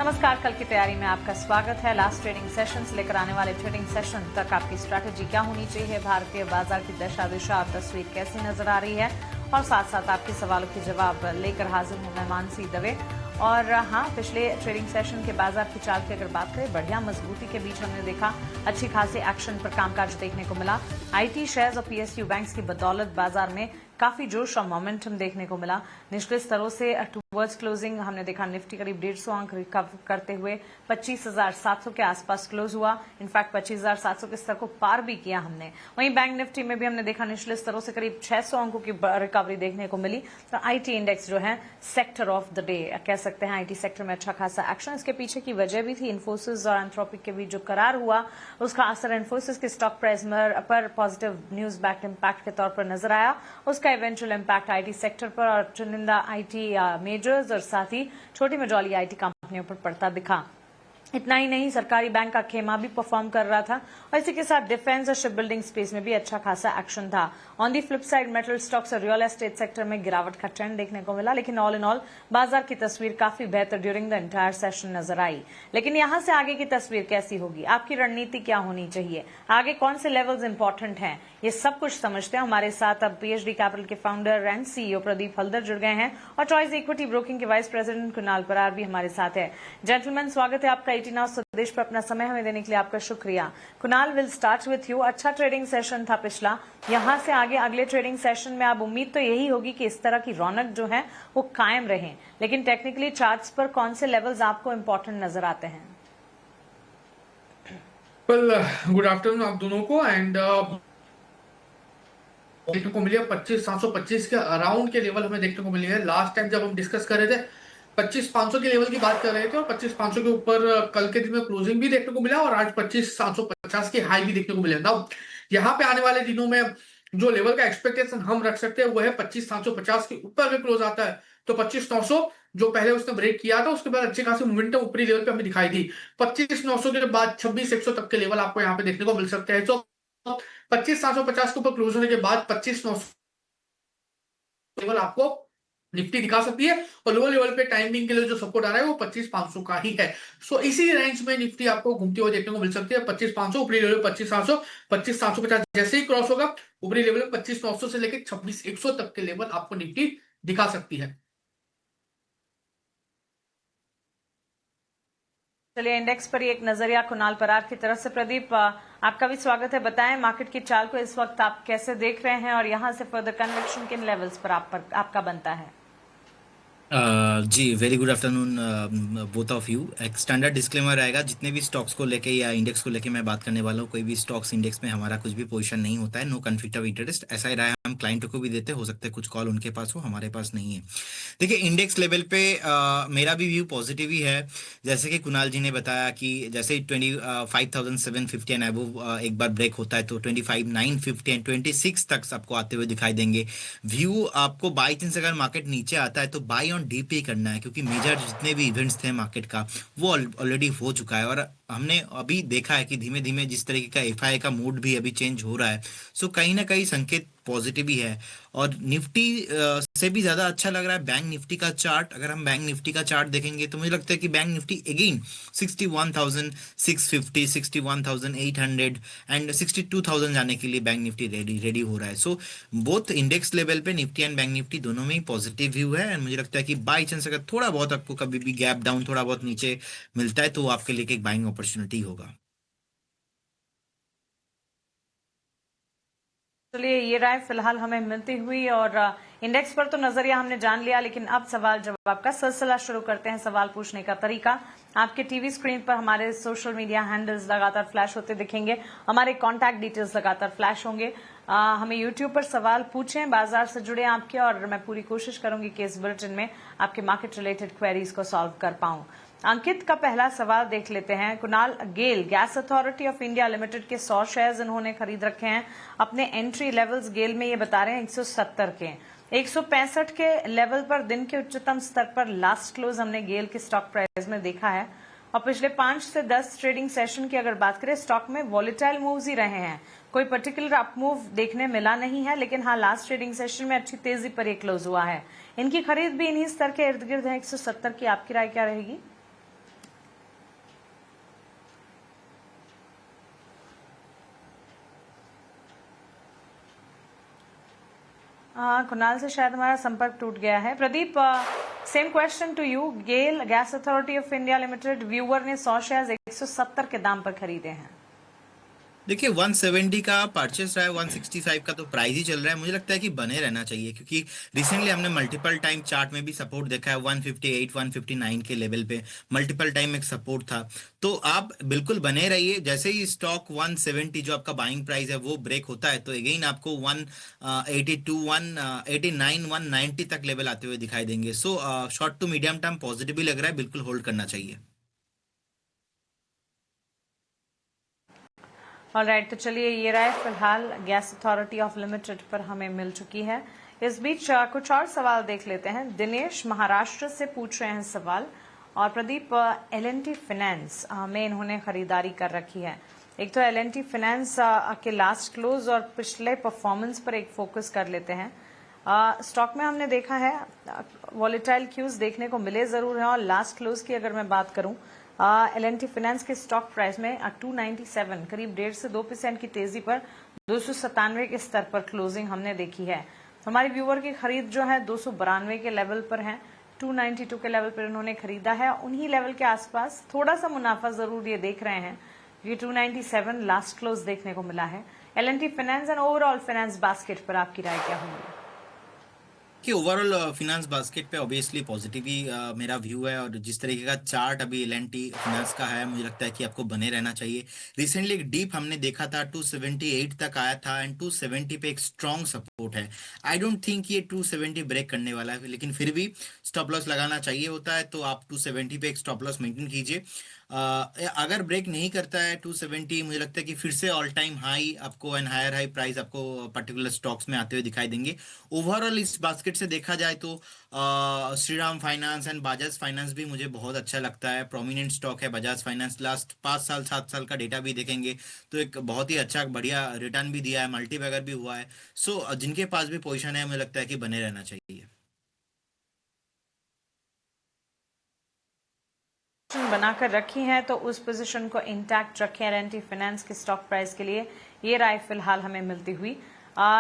नमस्कार, कल की तैयारी में आपका स्वागत है। लास्ट ट्रेडिंग सेशन से लेकर आने वाले ट्रेडिंग सेशन तक आपकी स्ट्रैटेजी क्या होनी चाहिए, भारतीय बाजार की दशा दिशा और तस्वीर कैसी नजर आ रही है, और साथ साथ आपके सवालों के जवाब लेकर हाजिर हूं मैं मानसी दवे। और हाँ, पिछले ट्रेडिंग सेशन के बाजार की चाल की अगर बात करें, बढ़िया मजबूती के बीच हमने देखा अच्छी खासी एक्शन पर कामकाज देखने को मिला। आईटी शेयर्स और पीएसयू बैंक्स की बदौलत बाजार में काफी जोश और मोमेंटम देखने को मिला। निचले स्तरों से टुवर्ड्स क्लोजिंग हमने देखा निफ्टी करीब 150 अंक रिकवर करते हुए 25,700 के आसपास क्लोज हुआ। इनफैक्ट 25,700 के स्तर को पार भी किया हमने। वहीं बैंक निफ्टी में भी हमने देखा निचले स्तरों से करीब 600 अंकों की रिकवरी देखने को मिली। तो आईटी इंडेक्स जो है सेक्टर ऑफ द डे कह सकते हैं, आईटी सेक्टर में अच्छा खासा एक्शन। इसके पीछे की वजह भी थी इन्फोसिस और एंथ्रोपिक के बीच जो करार हुआ, उसका असर इन्फोसिस के स्टॉक प्राइस पर पॉजिटिव न्यूज बैक्ड इम्पैक्ट के तौर पर नजर आया। उसका इवेंचुअल इम्पैक्ट आईटी सेक्टर पर और चुनिंदा आईटी मेजर्स और साथ ही छोटी मझौली आईटी कंपनियों पर पड़ता दिखा। इतना ही नहीं, सरकारी बैंक का खेमा भी परफॉर्म कर रहा था और इसी के साथ डिफेंस और शिप बिल्डिंग स्पेस में भी अच्छा खासा एक्शन था। On the flip side metal stocks और रियल एस्टेट सेक्टर में गिरावट का ट्रेंड देखने को मिला, लेकिन ऑल इन ऑल बाजार की तस्वीर काफी बेहतर ड्यूरिंग द एंटायर सेशन नजर आई। लेकिन यहां से आगे की तस्वीर कैसी होगी, आपकी रणनीति क्या होनी चाहिए, आगे कौन से लेवल्स इंपॉर्टेंट हैं, ये सब कुछ समझते हैं। हमारे साथ अब पीएचडी कैपिटल के founder and CEO Pradeep Haldar जुड़ गए हैं और चॉइस इक्विटी ब्रोकिंग के वाइस प्रेसिडेंट कुणाल परार भी हमारे साथ है। जेंटलमैन, स्वागत है आपका 18 नाउ स्वदेश पर अपना समय हमें देने के लिए आपका शुक्रिया। Kunal, will start with you. अच्छा ट्रेडिंग सेशन था पिछला, यहां से आगे अगले ट्रेडिंग सेशन में अब उम्मीद तो यही होगी कि इस तरह की रौनक जो है वो कायम रहे, लेकिन टेक्निकली चार्ट्स पर कौन से लेवल्स आपको इंपॉर्टेंट नजर आते हैं? वेल, गुड आफ्टरनून आप दोनों को। एंड देखने को मिली है 25,725 के अराउंड के लेवल हमें देखने को मिली है। लास्ट टाइम जब हम डिस्कस कर रहे थे 25,500 के लेवल की बात कर रहे थे और 25,500 के ऊपर कल के दिन में क्लोजिंग भी देखने को मिला और आज 25,750 की हाई भी देखने को मिला। नाउ यहाँ पे आने वाले दिनों में जो लेवल का एक्सपेक्टेशन हम रख सकते हैं वो है 25,750 के ऊपर भी क्लोज आता है तो 25,900 जो पहले उसने ब्रेक किया था उसके बाद अच्छी खासी मोमेंटम ऊपरी लेवल पे हमें दिखाई दी। 25,900 के बाद 26,100 तक के लेवल आपको यहाँ पे देखने को मिल सकते हैं। तो 25,750 के ऊपर क्लोज होने के बाद 25,900 लेवल आपको निफ्टी दिखा सकती है और लोअर लेवल पे टाइमिंग के लिए जो सपोर्ट आ रहा है वो 25,500 का ही है। सो इसी रेंज में निफ्टी आपको घूमती हुई देखने को मिल सकती है। 25,500 ऊपरी लेवल 25,700, 25,750 जैसे ही क्रॉस होगा ऊपरी लेवल 25,900 से लेकर 26,100 तक के लेवल आपको निफ्टी दिखा सकती है। चलिए, इंडेक्स पर ही एक नजरिया कुणाल परार की तरफ से। प्रदीप, आपका भी स्वागत है। बताएं मार्केट की चाल को इस वक्त आप कैसे देख रहे हैं और यहां से फर्दर कन्विक्शन किन लेवल्स पर आपका बनता है? जी, very good afternoon both of you. एक स्टैंडर्ड डिस्क्लेमर रहेगा, जितने भी स्टॉक्स को लेके या इंडेक्स को लेके मैं बात करने वाला हूँ, कोई भी स्टॉक्स इंडेक्स में हमारा कुछ भी पोजीशन नहीं होता है। नो कन्फ्लिक्ट ऑफ इंटरेस्ट, ऐसा ही रहा है। हम क्लाइंटों को भी देते, हो सकता है कुछ कॉल उनके पास हो, हमारे पास नहीं है। देखिए, इंडेक्स लेवल पे मेरा भी व्यू पॉजिटिव ही है। जैसे कि कुणाल जी ने बताया कि जैसे 25,750 एंड अबव एक बार ब्रेक होता है तो 25,950 एंड 26 तक आपको आते हुए दिखाई देंगे। व्यू आपको बाई चांस अगर मार्केट नीचे आता है तो बाई ऑन डीप ही करना है, क्योंकि मेजर जितने भी इवेंट्स थे मार्केट का वो ऑलरेडी हो चुका है और हमने अभी देखा है कि धीमे धीमे जिस तरीके का एफआई का मूड भी अभी चेंज हो रहा है। सो कहीं ना कहीं संकेत पॉजिटिव ही है। और निफ्टी से भी ज्यादा अच्छा लग रहा है बैंक निफ्टी का चार्ट। अगर हम बैंक निफ्टी का चार्ट देखेंगे तो मुझे लगता है कि बैंक निफ्टी अगेन 61,650, 61,800 एंड 62,000 जाने के लिए बैंक निफ्टी रेडी हो रहा है। सो बोथ इंडेक्स लेवल पे निफ्टी एंड बैंक निफ्टी दोनों में ही पॉजिटिव व्यू है। एंड मुझे लगता है कि बाई चांस अगर थोड़ा बहुत आपको कभी भी गैप डाउन थोड़ा बहुत नीचे मिलता है तो वो आपके लिए एक बाइंग अपॉर्चुनिटी होगा। चलिए, ये राय फिलहाल हमें मिलती हुई और इंडेक्स पर तो नजरिया हमने जान लिया, लेकिन अब सवाल जवाब का सिलसिला शुरू करते हैं। सवाल पूछने का तरीका आपके टीवी स्क्रीन पर हमारे सोशल मीडिया हैंडल्स लगातार फ्लैश होते दिखेंगे, हमारे कॉन्टैक्ट डिटेल्स लगातार फ्लैश होंगे। हमें यूट्यूब पर सवाल पूछें, बाजार से जुड़े आपके, और मैं पूरी कोशिश करूंगी कि इस बुलेटिन में आपके मार्केट रिलेटेड क्वेरीज को सॉल्व कर पाऊं। अंकित का पहला सवाल देख लेते हैं। Kunal, GAIL gas authority of India limited के 100 शेयर्स इन्होंने खरीद रखे हैं। अपने एंट्री लेवल्स गेल में ये बता रहे हैं 170 के, 165 के लेवल पर दिन के उच्चतम स्तर पर लास्ट क्लोज हमने गेल के स्टॉक प्राइस में देखा है। और पिछले 5 से 10 ट्रेडिंग सेशन की अगर बात करें, स्टॉक में वॉलेटाइल मूव्स ही रहे हैं, कोई पर्टिकुलर अप मूव देखने मिला नहीं है। लेकिन हाँ, लास्ट ट्रेडिंग सेशन में अच्छी तेजी पर ये क्लोज हुआ है। इनकी खरीद भी इन्हीं स्तर के इर्द गिर्द है 170 की। आपकी राय क्या रहेगी? कुणाल से शायद हमारा संपर्क टूट गया है। Pradeep, same question to you. GAIL gas authority of India limited, viewer ने 100 शेयर्स 170 के दाम पर खरीदे हैं। देखिए 170 का परचेस रहा है, 165 का तो प्राइस ही चल रहा है। मुझे लगता है कि बने रहना चाहिए, क्योंकि रिसेंटली हमने मल्टीपल टाइम चार्ट में भी सपोर्ट देखा है 158 159 के लेवल पे मल्टीपल टाइम एक सपोर्ट था। तो आप बिल्कुल बने रहिए। जैसे ही स्टॉक 170 जो आपका बाइंग प्राइस है वो ब्रेक होता है, तो अगेन आपको 182 189 190 तक लेवल आते हुए दिखाई देंगे। So short to medium term positive भी लग रहा है, बिल्कुल होल्ड करना चाहिए। ऑलराइट, तो चलिए ये राय फिलहाल गैस अथॉरिटी ऑफ लिमिटेड पर हमें मिल चुकी है। इस बीच कुछ और सवाल देख लेते हैं। दिनेश महाराष्ट्र से पूछ रहे हैं सवाल। और प्रदीप, L&T फाइनेंस में इन्होंने खरीदारी कर रखी है। एक तो L&T फाइनेंस के लास्ट क्लोज और पिछले परफॉर्मेंस पर एक फोकस कर लेते हैं। स्टॉक में हमने देखा है वॉलेटाइल क्यूज देखने को मिले जरूर हैं, और लास्ट क्लोज की अगर मैं बात करूं, L&T फाइनेंस के स्टॉक प्राइस में 297 करीब 1.5 से 2% की तेजी पर 297 के स्तर पर क्लोजिंग हमने देखी है। हमारे व्यूअर की खरीद जो है 292 के लेवल पर है, 292 के लेवल पर इन्होंने खरीदा है। उन्हीं लेवल के आसपास थोड़ा सा मुनाफा जरूर ये देख रहे हैं। ये 297 लास्ट क्लोज देखने को मिला है। L&T finance and overall finance basket पर आपकी राय क्या होगी? कि ओवरऑल फिनांस बास्केट पे ऑब्वियसली पॉजिटिव ही मेरा व्यू है। और जिस तरीके का चार्ट अभी L&T फिनांस का है, मुझे लगता है कि आपको बने रहना चाहिए। रिसेंटली एक डीप हमने देखा था, 278 तक आया था, एंड 270 पे एक स्ट्रॉन्ग सपोर्ट है। आई डोंट थिंक ये 270 ब्रेक करने वाला है, लेकिन फिर भी स्टॉप लॉस लगाना चाहिए होता है, तो आप 270 पे एक स्टॉप लॉस मेंटेन कीजिए। अगर ब्रेक नहीं करता है 270, मुझे लगता है कि फिर से ऑल टाइम हाई आपको एंड हायर हाई प्राइस आपको पर्टिकुलर स्टॉक्स में आते हुए दिखाई देंगे। ओवरऑल इस बास्केट से देखा जाए तो Shriram finance and Bajaj finance भी मुझे बहुत अच्छा लगता है। प्रोमिनेंट स्टॉक है बजाज फाइनेंस। लास्ट 5 साल 7 साल का डेटा भी देखेंगे तो एक बहुत ही अच्छा बढ़िया रिटर्न भी दिया है, मल्टीबैगर भी हुआ है। सो जिनके पास भी पोजीशन है, मुझे लगता है कि बने रहना चाहिए। बनाकर रखी है तो उस पोजीशन को इंटैक्ट रखें L&T फाइनेंस के स्टॉक प्राइस के लिए। ये राय फिलहाल हमें मिलती हुई।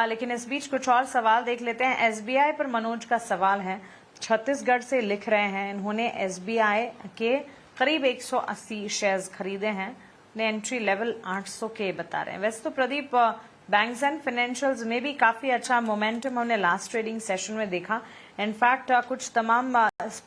लेकिन इस बीच कुछ और सवाल देख लेते हैं। SBI पर मनोज का सवाल है, छत्तीसगढ़ से लिख रहे हैं। इन्होंने SBI के करीब 180 शेयर्स खरीदे हैं। अपने एंट्री लेवल 800 के बता रहे हैं। वैसे तो प्रदीप, बैंक्स एंड फाइनेंशियल्स में भी काफी अच्छा मोमेंटम हमने लास्ट ट्रेडिंग सेशन में देखा। इनफैक्ट कुछ तमाम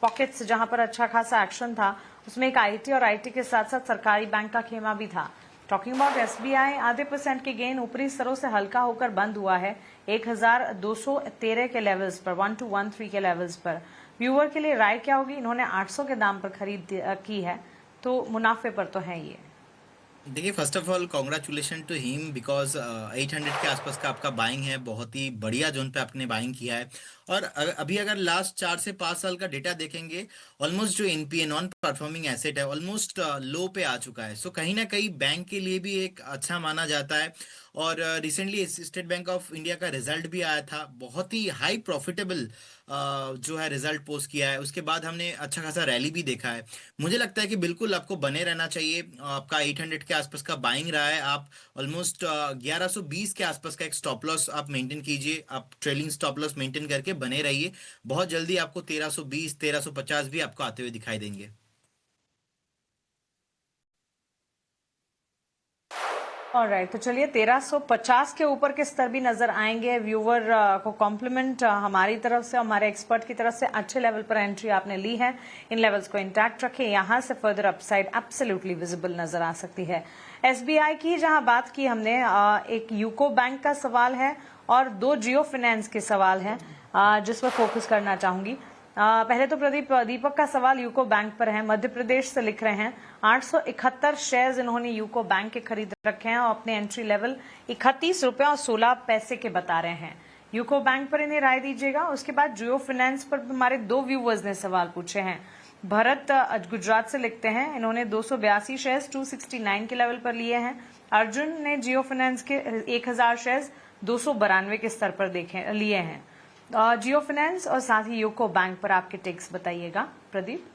पॉकेट्स जहां पर अच्छा खासा एक्शन था, उसमें एक IT और IT के साथ साथ सरकारी बैंक का खेमा भी था। टॉकिंग अबाउट SBI, आधे % के गेन ऊपरी स्तरों से हल्का होकर बंद हुआ है 1213 के लेवल्स पर, 1213 के लेवल्स पर। व्यूअर के लिए राय क्या होगी? इन्होंने 800 के दाम पर खरीद की है, तो मुनाफे पर तो है ये। देखिए first of all congratulation to him, because 800 के आसपास का आपका बाइंग है, बहुत ही बढ़िया जोन पे आपने बाइंग किया है। और अभी अगर लास्ट 4 से 5 साल का डेटा देखेंगे, ऑलमोस्ट जो NPA नॉन परफॉर्मिंग एसेट है ऑलमोस्ट लो पे आ चुका है। सो कहीं ना कहीं बैंक के लिए भी एक अच्छा माना जाता है। और recently state bank of India का रिजल्ट भी आया था, बहुत ही हाई प्रॉफिटेबल जो है रिजल्ट पोस्ट किया है। उसके बाद हमने अच्छा खासा रैली भी देखा है। मुझे लगता है कि बिल्कुल आपको बने रहना चाहिए। आपका 800 के आसपास का बाइंग रहा है, आप ऑलमोस्ट 1120 के आसपास का एक स्टॉप लॉस आप मेंटेन कीजिए। आप ट्रेलिंग स्टॉप लॉस मेंटेन करके बने रहिए। बहुत जल्दी आपको 1320 1350 भी आपको आते हुए दिखाई देंगे। ऑलराइट, तो चलिए 1350 के ऊपर के स्तर भी नजर आएंगे। व्यूअर को कॉम्प्लीमेंट हमारी तरफ से, हमारे एक्सपर्ट की तरफ से। अच्छे लेवल पर एंट्री आपने ली है, इन लेवल्स को इंटैक्ट रखें। यहां से फर्दर अपसाइड एब्सोल्युटली विजिबल नजर आ सकती है। SBI की जहां बात की हमने, एक यूको बैंक का सवाल है और 2 जियो फाइनेंस के सवाल हैं जिस पर फोकस करना चाहूंगी। पहले तो प्रदीप, दीपक का सवाल यूको बैंक पर है। मध्य प्रदेश से लिख रहे हैं 871 शेयर्स इन्होंने यूको बैंक के खरीद रखे हैं और अपने एंट्री लेवल 31 रुपए और 16 पैसे के बता रहे हैं। यूको बैंक पर इन्हें राय दीजिएगा। उसके बाद जियो फाइनेंस पर हमारे 2 व्यूवर्स ने सवाल पूछे हैं। भरत गुजरात से लिखते हैं, इन्होंने 282 शेयर्स 269 के लेवल पर लिए हैं। अर्जुन ने जियो फाइनेंस के 1000 शेयर्स 292 के स्तर पर लिए हैं। जियो फाइनेंस और साथ ही यूको बैंक पर आपके टेक्स बताइएगा। प्रदीप।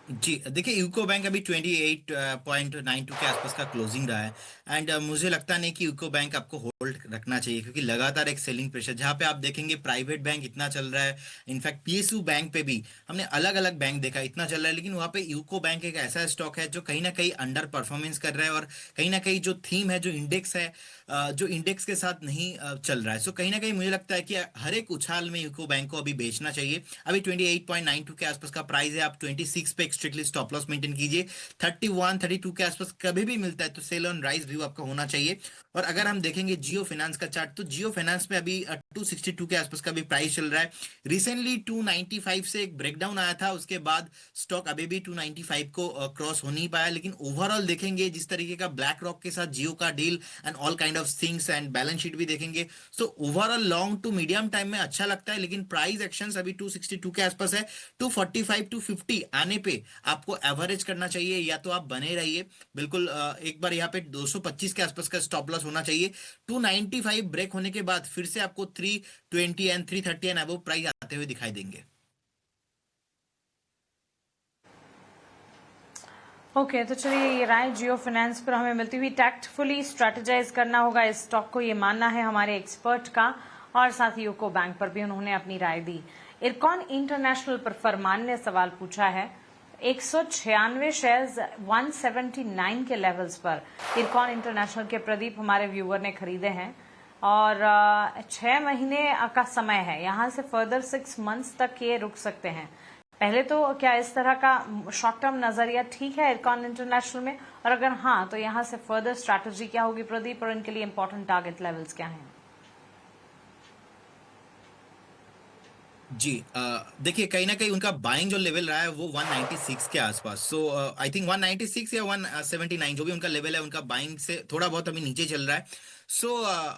जी देखिए, यूको बैंक अभी 28.92 के आसपास का क्लोजिंग रहा है। एंड मुझे लगता नहीं कि यूको बैंक आपको होल्ड रखना चाहिए, क्योंकि लगातार एक सेलिंग प्रेशर जहां पे आप देखेंगे प्राइवेट बैंक इतना चल रहा है। इनफैक्ट पीएसयू बैंक पे भी हमने अलग अलग बैंक देखा इतना चल रहा है, लेकिन वहां पे यूको बैंक एक ऐसा स्टॉक है जो कहीं ना कहीं अंडर परफॉर्मेंस कर रहा है, और कहीं ना कहीं जो थीम है, जो इंडेक्स है, जो इंडेक्स के साथ नहीं चल रहा है। सो कहीं ना कहीं मुझे लगता है कि हर एक उछाल में यूको बैंक को अभी बेचना चाहिए। अभी 28.92 के आसपास का प्राइस है, आप 26 पे स्ट्रिक्टली स्टॉप लॉस मेंटेन कीजिए। 31-32 के आसपास कभी भी मिलता है तो सेल ऑन राइज व्यू आपका होना चाहिए। और अगर हम देखेंगे जियो फाइनेंस का चार्ट, तो जियो फाइनेंस में अभी 262 के आसपास का भी प्राइस चल रहा है। रिसेंटली 295 से एक ब्रेकडाउन आया था, उसके बाद स्टॉक अभी भी 295 को क्रॉस हो नहीं पाया। लेकिन ओवरऑल देखेंगे जिस तरीके का ब्लैक रॉक के साथ जियो का deal and all kind of things and balance sheet भी देखेंगे, so overall long to medium time में अच्छा लगता है। लेकिन प्राइस एक्शंस अभी 262 के आसपास है। 245 250 आने पे आपको एवरेज करना चाहिए, या तो आप बने रहिए बिल्कुल। एक बार यहाँ पे 225 के आसपास का स्टॉप लॉस होना चाहिए। 295 ब्रेक होने के बाद फिर से आपको 320 एंड 330 एंड अबव प्राइस आते हुए दिखाई देंगे। ओके, तो चलिए ये राय जियो फाइनेंस पर हमें मिलती हुई। टैक्टफुली स्ट्रेटेजाइज करना होगा इस स्टॉक को, ये मानना है हमारे एक्सपर्ट का। और साथ ही यूको बैंक पर भी उन्होंने अपनी राय दी। इरकॉन इंटरनेशनल पर फरमान ने सवाल पूछा है। 196 शेयर्स 179 के लेवल्स पर इरकॉन इंटरनेशनल के प्रदीप हमारे व्यूअर ने खरीदे हैं, और 6 महीने का समय है, यहाँ से फर्दर 6 मंथ्स तक ये रुक सकते हैं। पहले तो क्या इस तरह का शॉर्ट टर्म नजरिया ठीक है इरकॉन इंटरनेशनल में, और अगर हाँ तो यहाँ से फर्दर स्ट्रैटेजी क्या होगी प्रदीप, और इनके लिए इंपॉर्टेंट टारगेट लेवल्स क्या हैं? जी देखिए, कहीं ना कहीं उनका बाइंग जो लेवल रहा है वो 196 के आसपास। सो आई थिंक 196 या 179 जो भी उनका लेवल है, उनका बाइंग से थोड़ा बहुत अभी नीचे चल रहा है। सो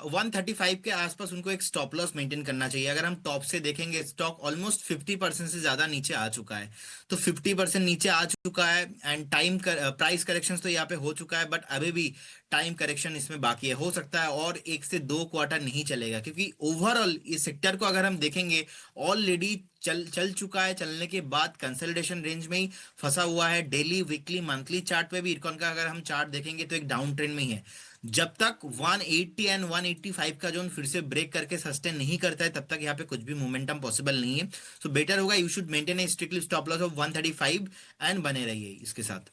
135 के आसपास उनको एक स्टॉप लॉस मेंटेन करना चाहिए। अगर हम टॉप से देखेंगे, स्टॉक ऑलमोस्ट 50% से ज्यादा नीचे आ चुका है। तो 50% नीचे आ चुका है, एंड प्राइस करेक्शन तो यहाँ पे हो चुका है, बट अभी भी टाइम करेक्शन इसमें बाकी है। हो सकता है और 1 से 2 क्वार्टर नहीं चलेगा, क्योंकि ओवरऑल इस सेक्टर को अगर हम देखेंगे ऑलरेडी चल चल चुका है। चलने के बाद कंसोलिडेशन रेंज में ही फंसा हुआ है। डेली, वीकली, मंथली चार्ट पे भी इरकॉन का अगर हम चार्ट देखेंगे तो एक डाउन ट्रेंड में ही है। जब तक 180 एंड 185 का जोन फिर से ब्रेक करके सस्टेन नहीं करता है, तब तक यहाँ पे कुछ भी मोमेंटम पॉसिबल नहीं है। सो बेटर होगा you should maintain A strictly stop loss of 135 and बने रहिए इसके साथ।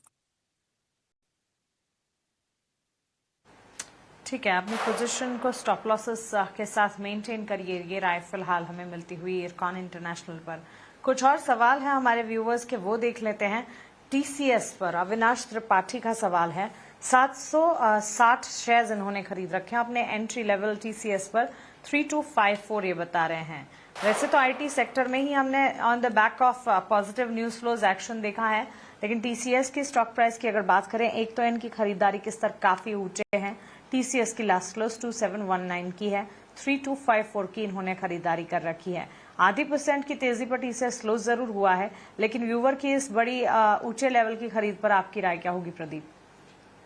ठीक है, अपनी पोजीशन को स्टॉप लॉसेस के साथ मेंटेन करिए। ये राय फिलहाल हमें मिलती हुई इरकॉन इंटरनेशनल पर। कुछ और सवाल है हमारे व्यूअर्स के, वो देख लेते हैं। टीसीएस पर अविनाश त्रिपाठी का सवाल है। 760 शेयर्स इन्होंने खरीद रखे हैं। अपने एंट्री लेवल टीसीएस पर 3254 ये बता रहे हैं। वैसे तो आईटी सेक्टर में ही हमने on the back of positive news flows action देखा है, लेकिन टीसीएस की स्टॉक प्राइस की अगर बात करें, एक तो इनकी खरीदारी के स्तर काफी ऊंचे हैं। टीसीएस की लास्ट क्लोज 2719 की है, 3254 की इन्होंने खरीदारी कर रखी है। आधी % की तेजी पर टीसीएस क्लोज जरूर हुआ है, लेकिन व्यूवर की इस बड़ी ऊंचे लेवल की खरीद पर आपकी राय क्या होगी प्रदीप?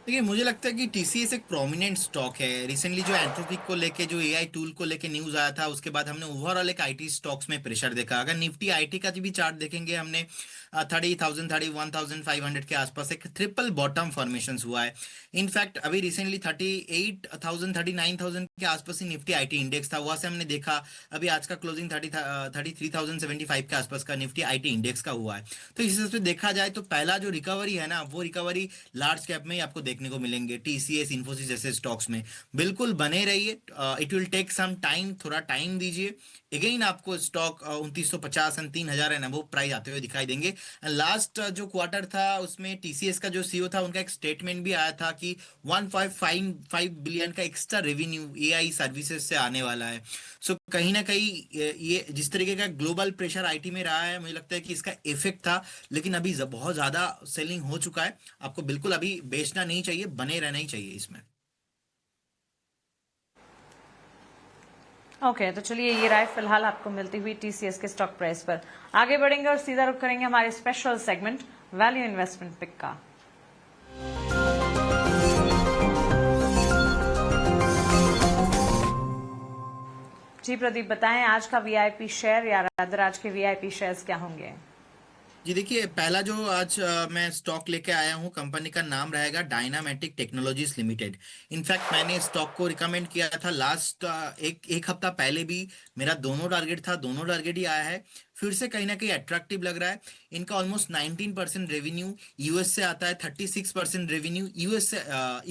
देखिए, मुझे लगता है कि टीसीएस एक प्रोमिनेंट स्टॉक है। रिसेंटली जो एंथ्रोपिक को लेके, जो एआई टूल को लेके न्यूज आया था, उसके बाद हमने ओवरऑल एक आईटी स्टॉक्स में प्रेशर देखा। अगर निफ्टी आईटी का भी चार्ट देखेंगे, हमने 30,000 31,500 के आसपास एक ट्रिपल बॉटम फॉर्मेशन हुआ है। इनफैक्ट अभी रिसेंटली 38,000 39,000 के आसपास ही निफ्टी आईटी इंडेक्स था, वहां से हमने देखा अभी आज का क्लोजिंग 33,075 के आसपास का निफ्टी आईटी इंडेक्स का हुआ है। तो इस हिसाब से देखा जाए तो पहला जो रिकवरी है ना, वो रिकवरी लार्ज कैप में ही आपको देखने को मिलेंगे। टीसीएस, इन्फोसिस जैसे स्टॉक्स में बिल्कुल बने रहिए। It will take some time, थोड़ा टाइम दीजिए। अगेन आपको stock 2950 and 3,000 and above price आते हुए दिखाई देंगे। लास्ट जो क्वार्टर था उसमें टीसीएस का जो सीईओ था, उनका एक स्टेटमेंट भी आया था कि 1.55 बिलियन का एक्स्ट्रा रेवेन्यू एआई सर्विसेज से आने वाला है। सो कहीं ना कहीं ये जिस तरीके का ग्लोबल प्रेशर आईटी में रहा है, मुझे लगता है कि इसका इफेक्ट था। लेकिन अभी बहुत ज्यादा सेलिंग हो चुका है, आपको बिल्कुल अभी बेचना नहीं चाहिए, बने रहना ही चाहिए इसमें। ओके, तो चलिए ये राय फिलहाल आपको मिलती हुई टीसीएस के स्टॉक प्राइस पर। आगे बढ़ेंगे और सीधा रुख करेंगे हमारे special segment value investment pick का। जी प्रदीप, बताएं आज का वीआईपी शेयर या रादर आज के वीआईपी शेयर्स क्या होंगे? जी देखिए, पहला जो आज मैं स्टॉक लेके आया हूँ, कंपनी का नाम रहेगा डायनामेटिक टेक्नोलॉजीज लिमिटेड। इनफैक्ट मैंने स्टॉक को रिकमेंड किया था लास्ट एक हफ्ता पहले भी। मेरा दोनों टारगेट था, दोनों टारगेट ही आया है। फिर से कहीं ना कहीं अट्रैक्टिव लग रहा है। इनका ऑलमोस्ट 19% रेवेन्यू यूएस से आता है, 36% रेवेन्यू यूएस से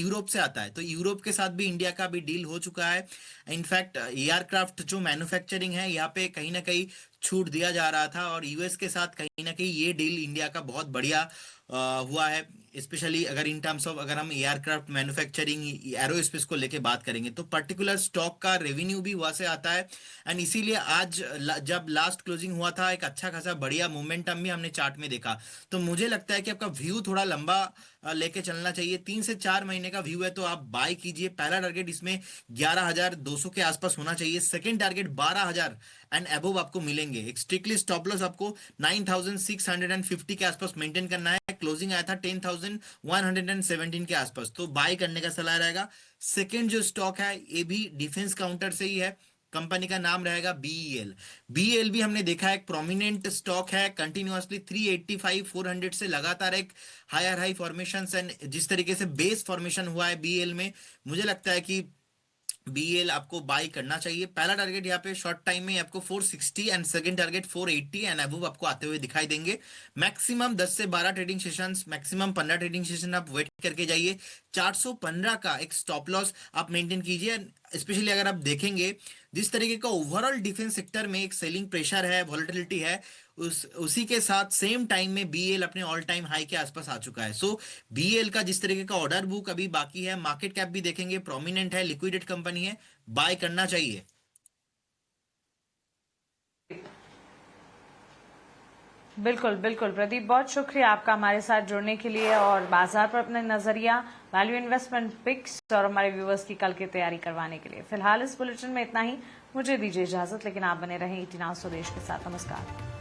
यूरोप से आता है। तो यूरोप के साथ भी इंडिया का भी डील हो चुका है। इनफैक्ट एयरक्राफ्ट जो मैन्युफैक्चरिंग है यहाँ पे कहीं ना कहीं छूट दिया जा रहा था, और यूएस के साथ कहीं ना कहीं ये डील इंडिया का बहुत बढ़िया हुआ है। स्पेशली अगर इन टर्म्स ऑफ अगर हम एयरक्राफ्ट मैन्युफैक्चरिंग एरोस्पेस को लेके बात करेंगे, तो पर्टिकुलर स्टॉक का रेवेन्यू भी वहां से आता है। एंड इसीलिए आज जब लास्ट क्लोजिंग हुआ था, एक अच्छा खासा बढ़िया मोमेंटम भी हमने चार्ट में देखा। तो मुझे लगता है कि आपका व्यू थोड़ा लंबा लेके चलना चाहिए। 3 से 4 महीने का व्यू है तो आप बाय कीजिए। पहला टारगेट इसमें 11,200 के आसपास होना चाहिए। सेकंड टारगेट 12,000 एंड अबव आपको मिलेंगे। एक स्ट्रिक्टली स्टॉप लॉस आपको 9,650 के आसपास मेंटेन करना है। क्लोजिंग आया था 10,117 के आसपास, तो बाय करने का सलाह रहेगा। सेकंड जो स्टॉक है ये भी डिफेंस काउंटर से ही है। कंपनी का नाम रहेगा बीईएल। बीईएल भी हमने देखा है एक प्रोमिनेंट स्टॉक है। कंटिन्यूअसली 385 400 से लगातार एक हायर हाई फॉर्मेशन एंड जिस तरीके से बेस फॉर्मेशन हुआ है बीईएल में, मुझे लगता है कि बीएल आपको बाई करना चाहिए। पहला टारगेट यहाँ पे शॉर्ट टाइम में आपको 460 and second target 480 and above आपको आते हुए दिखाई देंगे। मैक्सिमम 10 से 12 trading sessions, maximum 15 trading session आप वेट करके जाइए। 415 का एक स्टॉप लॉस आप मेंटेन कीजिए। स्पेशली अगर आप देखेंगे जिस तरीके का ओवरऑल डिफेंस सेक्टर में एक सेलिंग प्रेशर है, वॉलेटिलिटी है, उसी के साथ सेम टाइम में बीएल अपने ऑल टाइम हाई के आसपास आ चुका है। सो बीएल का जिस तरीके का ऑर्डर बुक अभी बाकी है, मार्केट कैप भी देखेंगे प्रोमिनेंट है, लिक्विडेट कंपनी है, बाय करना चाहिए। बिल्कुल बिल्कुल प्रदीप, बहुत शुक्रिया आपका हमारे साथ जुड़ने के लिए और बाजार पर अपने नजरिया, वैल्यू इन्वेस्टमेंट पिक्स और हमारे व्यूअर्स की कल की तैयारी करवाने के लिए। फिलहाल इस बुलेटिन में इतना ही। मुझे दीजिए इजाजत, लेकिन आप बने रहें 18 स्वदेश के साथ। नमस्कार।